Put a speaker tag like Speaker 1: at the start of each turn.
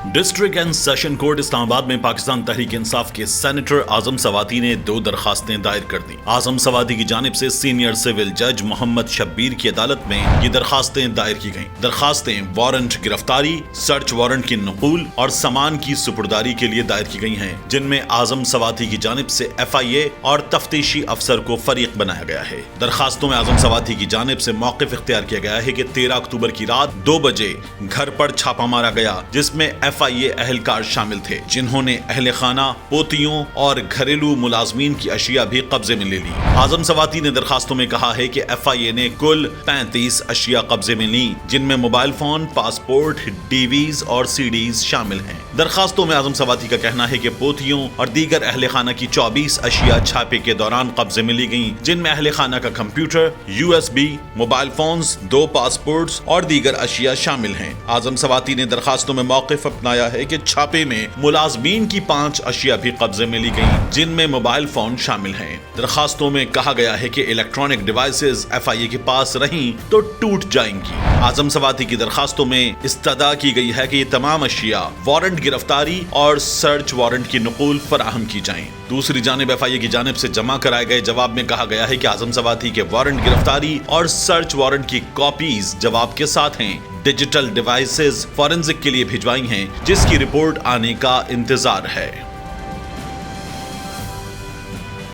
Speaker 1: District and session court اسلام آباد میں پاکستان تحریک انصاف کے سینیٹر اعظم سواتی نے 2 درخواستیں دائر کر دیں۔ اعظم سواتی کی جانب سے سینئر سول جج محمد شبیر کی عدالت میں یہ درخواستیں دائر کی گئیں۔ درخواستیں وارنٹ گرفتاری، سرچ وارنٹ کی نقول اور سامان کی سپرداری کے لیے دائر کی گئی ہیں، جن میں اعظم سواتی کی جانب سے FIA اور تفتیشی افسر کو فریق بنایا گیا ہے۔ درخواستوں میں اعظم سواتی کی جانب سے موقف اختیار کیا گیا ہے کہ 13 اکتوبر کی رات 2 بجے گھر پر چھاپا مارا گیا، جس میں FIA اہلکار شامل تھے، جنہوں نے اہل خانہ، پوتیوں اور گھریلو ملازمین کی اشیاء بھی قبضے میں لے لی۔ اعظم سواتی نے درخواستوں میں کہا ہے کہ FIA نے کل 35 اشیاء قبضے میں لی، جن میں موبائل فون، پاسپورٹ، DVs اور CDs شامل ہیں۔ درخواستوں میں اعظم سواتی کا کہنا ہے کہ پوتیوں اور دیگر اہل خانہ کی 24 اشیاء چھاپے کے دوران قبضے میں لی گئیں، جن میں اہل خانہ کا computer, USB، mobile phones, 2 passports اور دیگر اشیاء شامل ہیں۔ اعظم سواتی نے درخواستوں میں موقف اپنایا ہے کہ چھاپے میں ملازمین کی 5 اشیاء بھی قبضے میں لی گئیں، جن میں موبائل فون شامل ہیں۔ درخواستوں میں کہا گیا ہے کہ الیکٹرانک ڈیوائسز FIA کے پاس رہیں تو ٹوٹ جائیں گی۔ اعظم سواتی کی درخواستوں میں استدعا کی گئی ہے کہ یہ تمام اشیاء وارنٹ گرفتاری اور سرچ وارنٹ کی نقول فراہم کی جائیں۔ دوسری جانب FIA کی جانب سے جمع کرائے گئے جواب میں کہا گیا ہے کہ اعظم سواتی کے وارنٹ گرفتاری اور سرچ وارنٹ کی کاپیز جواب کے ساتھ ہیں۔ ڈیجیٹل ڈیوائسز فورینزک کے لیے بھجوائی ہیں، جس کی رپورٹ آنے کا انتظار ہے۔